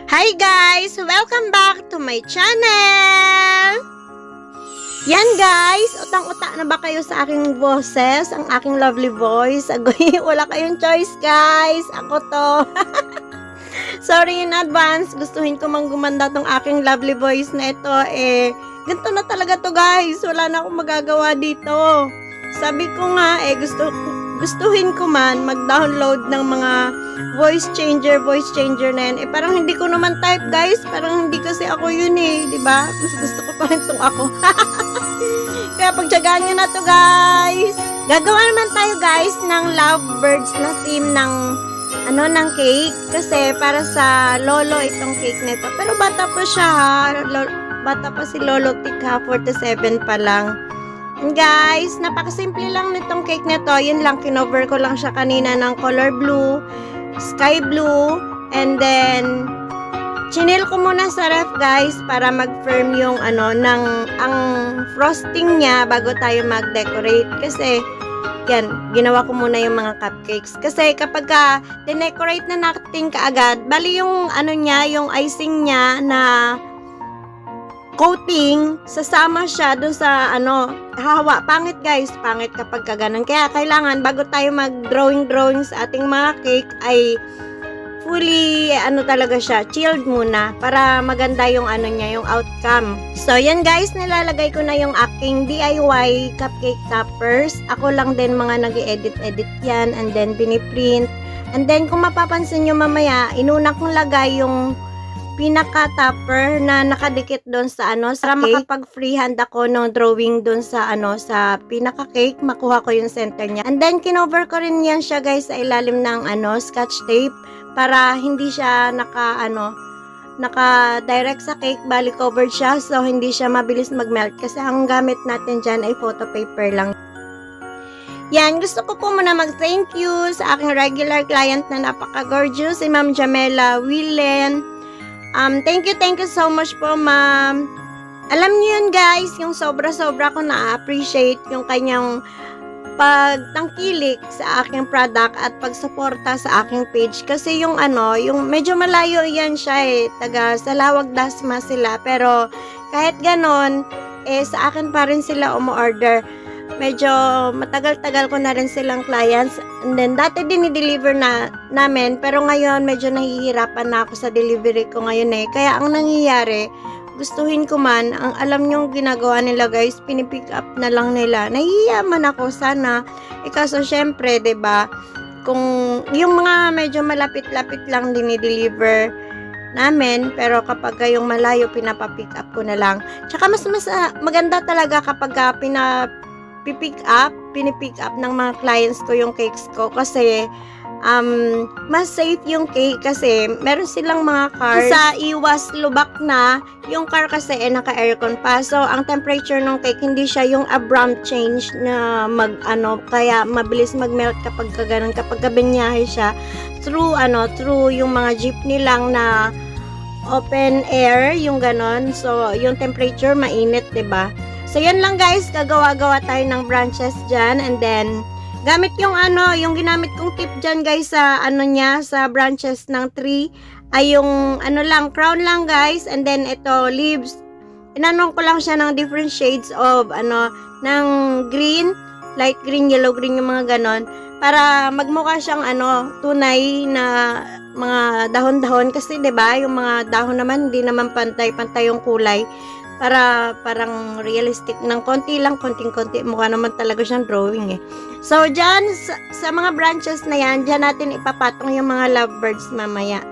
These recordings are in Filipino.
Hi guys! Welcome back to my channel! Yan guys! Utang-uta na ba kayo sa aking boses? Ang aking lovely voice? Agoy, wala kayong choice guys! Ako to! Sorry in advance, gustuhin ko mang gumanda tong aking lovely voice na ito ganito na talaga to guys! Wala na akong magagawa dito! Sabi ko nga gustuhin ko man mag-download ng mga voice changer na yan. Parang hindi ko naman type, guys. Parang hindi kasi ako yun diba? Mas gusto ko pa rin itong ako. Kaya pagtsagaan nyo na to, guys. Gagawa naman tayo, guys, ng lovebirds na theme ng cake. Kasi para sa lolo itong cake nito. Pero bata pa siya, ha? Bata pa si Lolo Tik, ha? 47 pa lang. And guys, napakasimple lang nitong cake nito. Yun lang, kinover ko lang siya kanina ng color blue, sky blue, and then chinil ko muna sa ref guys para mag-firm yung ang frosting niya bago tayo mag-decorate. Kasi yan, ginawa ko muna yung mga cupcakes. Kasi kapag decorate na natin kaagad, bali yung yung icing niya na coating, sasama siya dun sa hawa. Pangit guys, pangit kapag ganun. Kaya kailangan bago tayo mag-drawing sa ating mga cake ay fully talaga siya, chilled muna para maganda yung yung outcome. So yan guys, nilalagay ko na yung aking DIY cupcake toppers. Ako lang din mga nag-edit yan and then biniprint. And then kung mapapansin nyo mamaya, inuna kong lagay yung pinaka-topper na nakadikit doon sa sa cake. Makapag-freehand ako ng drawing doon sa sa pinaka-cake, makuha ko yung center niya. And then kinover ko rin yan siya guys sa ilalim ng scotch tape para hindi siya naka-direct sa cake, bali covered siya so hindi siya mabilis mag-melt kasi ang gamit natin diyan ay photo paper lang. Yan, gusto ko po muna mag-thank you sa aking regular client na napaka-gorgeous, si Ma'am Jamela Willen. Thank you so much po, ma'am. Alam niyo yun, guys, yung sobra-sobra ko na-appreciate yung kanyang pagtangkilik sa aking product at pagsuporta sa aking page. Kasi yung yung medyo malayo yan siya taga Salawag Dasma sila. Pero kahit ganon, sa akin pa rin sila umu-order. Medyo matagal-tagal ko na rin silang clients. And then, dati din i-deliver namin. Pero ngayon, medyo nahihirapan na ako sa delivery ko ngayon Kaya ang nangyayari, gustuhin ko man, ang alam nyo ginagawa nila guys, pinipick up na lang nila. Nahihiyaman ako sana. Kaso syempre, 'di ba? Kung yung mga medyo malapit-lapit lang din-deliver namin, pero kapag yung malayo, pinapapick up ko na lang. Tsaka mas maganda talaga kapag pinipick up ng mga clients ko yung cakes ko kasi mas safe yung cake kasi meron silang mga cars sa iwas lubak na yung car kasi naka-aircon pa so ang temperature ng cake hindi siya yung abrupt change na kaya mabilis mag-melt kapag ganun kapag binyahe siya through yung mga jeepney lang na open air yung ganon so yung temperature mainit, 'di ba? So, yan lang guys. Gagawa-gawa tayo ng branches dyan. And then, gamit yung yung ginamit kong tip dyan guys sa sa branches ng tree ay yung crown lang guys. And then, ito, leaves. Inanong ko lang siya ng different shades of ng green, light green, yellow green, yung mga ganon. Para magmukha siyang tunay na mga dahon-dahon. Kasi, 'di ba yung mga dahon naman, hindi naman pantay-pantay yung kulay. Para parang realistic ng konting-konti mukha naman talaga siyang drawing So dyan sa mga branches na yan, dyan natin ipapatong yung mga lovebirds mamaya.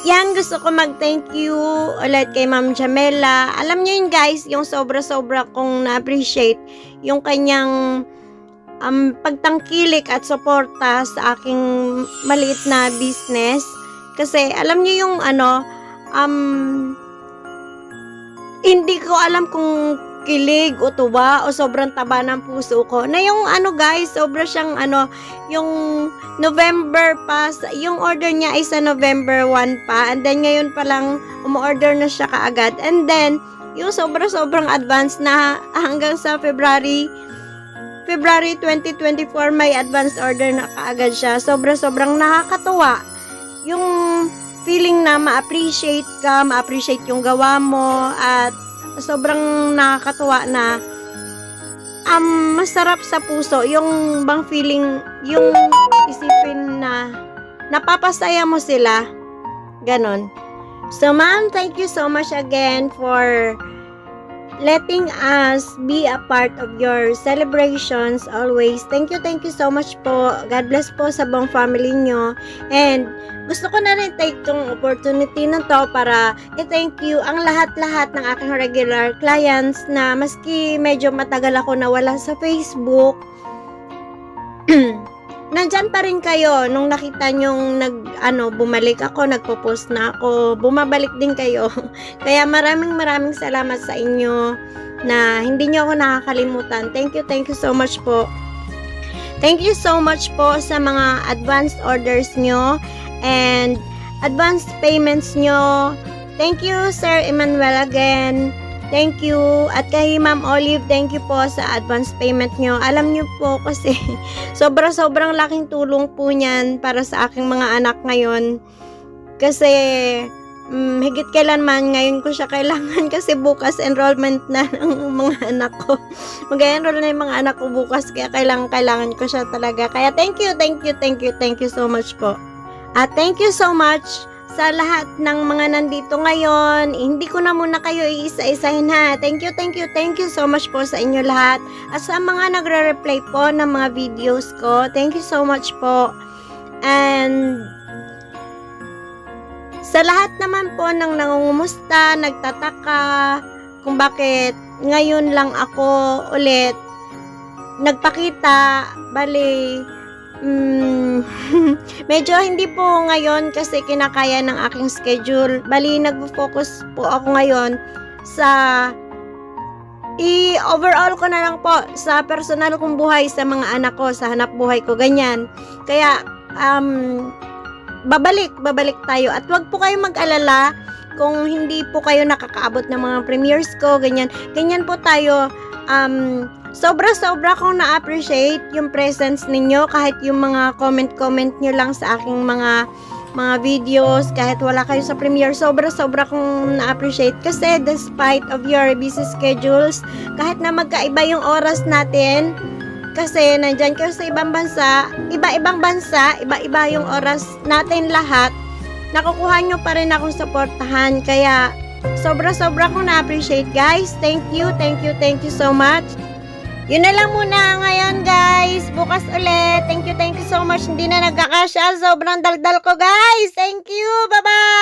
Yan, gusto ko mag-thank you ulit kay Ma'am Jamela. Alam niyo yun guys, yung sobra-sobra kong na-appreciate yung kanyang pagtangkilik at suporta sa aking maliit na business. Kasi alam niyo yung hindi ko alam kung kilig o tuwa o sobrang taba ng puso ko. Na yung guys, sobra siyang yung November pa, yung order niya ay sa November 1 pa. And then ngayon pa lang umu-order na siya kaagad. And then yung sobrang advance na hanggang sa February 2024 may advance order na kaagad siya. Sobrang nakakatuwa. Yung feeling na ma-appreciate ka, ma-appreciate yung gawa mo, at sobrang nakakatuwa na masarap sa puso yung bang feeling, yung isipin na napapasaya mo sila, ganon. So ma'am, thank you so much again for letting us be a part of your celebrations always. Thank you so much po. God bless po sa buong family nyo. And gusto ko na rin take tong opportunity na to para i-thank you ang lahat-lahat ng aking regular clients na maski medyo matagal ako nawala sa Facebook, nandyan pa rin kayo. Nung nakita nyong bumalik ako, nagpo-post na ako, bumabalik din kayo. Kaya maraming salamat sa inyo na hindi nyo ako nakakalimutan. Thank you so much po. Thank you so much po sa mga advanced orders nyo and advanced payments nyo. Thank you, Sir Emmanuel, again. Thank you. At kay Ma'am Olive, thank you po sa advance payment nyo. Alam nyo po kasi sobrang laking tulong po niyan para sa aking mga anak ngayon. Kasi higit kailanman ngayon ko siya kailangan kasi bukas enrollment na ng mga anak ko. Mag-enroll na yung mga anak ko bukas kaya kailangan ko siya talaga. Kaya thank you so much po. At thank you so much sa lahat ng mga nandito ngayon. Hindi ko na muna kayo iisa-isahin ha. Thank you so much po sa inyo lahat. At sa mga nagre-reply po ng mga videos ko, thank you so much po. And sa lahat naman po ng nangungumusta, nagtataka kung bakit ngayon lang ako ulit nagpakita, bali medyo hindi po ngayon kasi kinakaya ng aking schedule. Bali, nagpo-focus po ako ngayon sa overall ko na lang po sa personal kong buhay, sa mga anak ko, sa hanap buhay ko, ganyan. Kaya, babalik tayo. At wag po kayo mag-alala kung hindi po kayo nakakaabot ng mga premieres ko, ganyan. Ganyan po tayo. Sobra kong na-appreciate yung presence ninyo, kahit yung mga comment nyo lang sa aking mga videos, kahit wala kayo sa premiere, sobra kong na-appreciate kasi despite of your busy schedules, kahit na magkaiba yung oras natin, kasi nandyan kayo sa ibang bansa, iba-iba yung oras natin lahat, nakukuha nyo pa rin akong supportahan. Kaya sobra kong na-appreciate, guys. Thank you so much. Yun na lang muna ngayon, guys. Bukas ulit. Thank you so much. Hindi na nagkakasya. Sobrang daldal ko, guys. Thank you. Bye-bye.